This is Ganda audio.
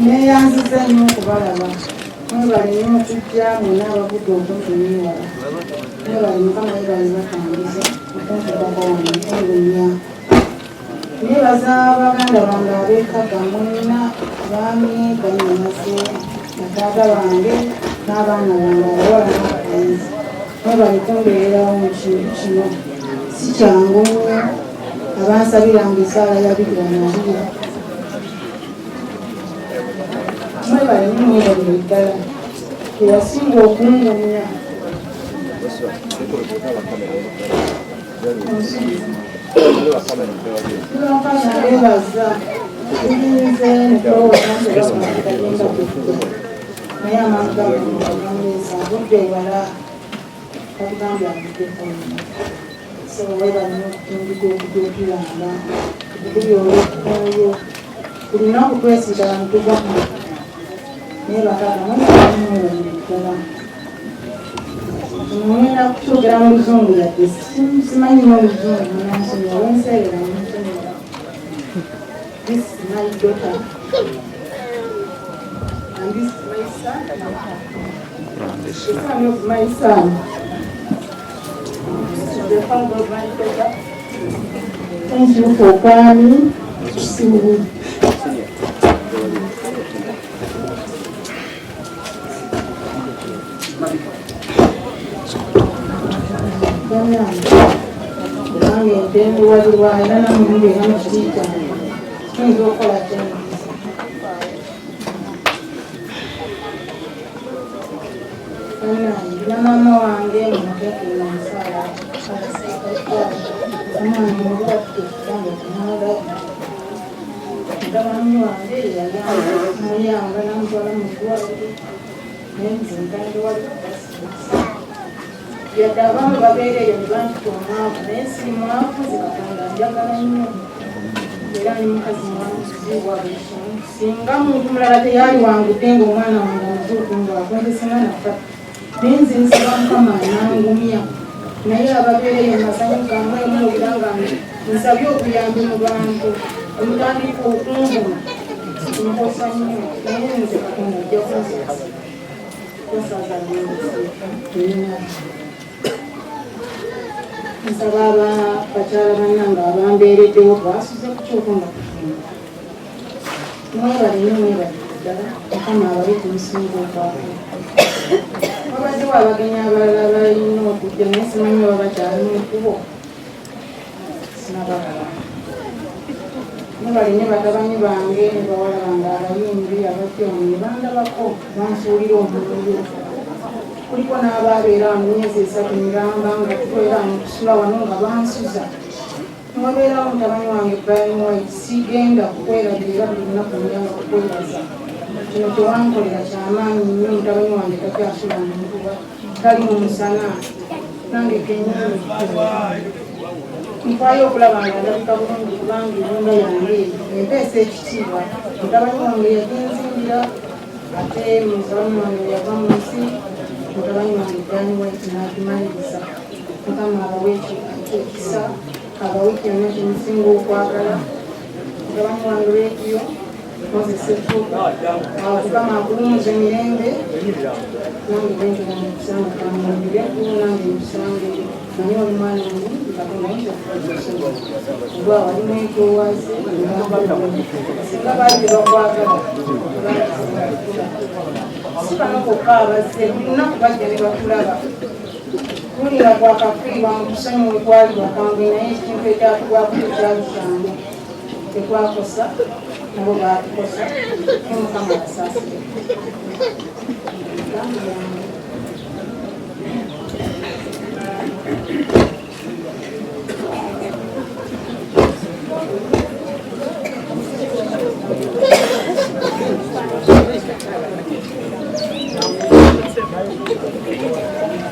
neyanziza nnyo okubalaba mwebale nnyo okujja mwena abavudde okuntumiwala mwebale mukama yebale batambuze okuntubabawanennya nebaza baganda bange ab'ekkaga mwena baami banyamaze bataata bange n'abaana bange abawala n'abalenzi mwebale kumbeererawo mu kintu kino si kyangu nnyo abansabiranga esaala ya Bikira Maria mwebale mwebale ddala teyasinga okungumya nebaza tuyinze naye amanga gamuleesa budde wala kakugambye avuddeko webale n'okutundika okutulamba buli olwekkoyo buli naku twesigala mutugwamu naye bakaka mwebalimwebalidala mwenda kukyogera mu luzungu yadde simanyi n'oluzungu munansomera wenseerera munsomera. This is my daughter and this is my son, the son of my son. The father of my daughter. Thank you for coming to see me. Mama wange mutekera nsala omwana mulwadde kubanga kumala mutabani wange yayamba namutwala mu ddwaliro naye nze nkande wali kubasiisa yadde abamu babeereeyo ne bantita omwavu naye si mwavu zikatonda njagala nnyo era ni mukazi mwamuziibwa buli kimu singa muntu mulala teyali wangudde ng'omwana wange omuzuuku ng'akonzesinga nafa naye nze nsaba mukama nangumya naye ababeereyo masanyu gange muwulira nga nsabye okuyambi mu bantu omutandika okunguma nkosa nnyo naye nze katonda ajja kunsaza nsaba bakyala bannange abambeereddewo basuze kukyokunda kutunda mwebale nnyo mwebale ddala mukama abali ku musinga okwako babaddewo abagenyi abalala balina okujja naye simanyi baba bakyali mu kkubo sinabalaba mwebale nnyo batabani bange ne bawala bange abayimbi abatyomu ne bandabako bansuulira omululu kuliko n'ababeera mu myezi 3 miramba nga tukolera mu kusula wano nga bansuza mwabeerawo mutabani wange Brian White sigenda kukwerabira buli lunaku nyanga kukwebaza kino tewankolera kyamaanyi nnyo mutabani wange takyasula mu nkuba tali mu musana nange kenyini nfaayo okulaba nga ndabika bulungi kubanga ennyumba yange empeesa ekitiibwa mutabani wange yagenzimbira ate mutabani wange yava mu nsi mutabani wange Brian White n'agimaliriza mukama abawe ekisa abawe kyonna kimusinga okwagala mutabani wange reediyo mozesefuka mukama akulumuza emirembe nange bwentera mu kusanga kamulire nange musange naye oli mwana wange katonda nkyokukakisoma olwa walimu ekyowaze singa baali tebakwagala sikano kokka abazze buli lunaku bajja ne batulaba tulira gwakafiibwa mu kusonyiwa ekwalibwa kwange naye ekintu ekyatugwako tekyali kyangu tetwakosa nabo baatukosa nemukama yasaasire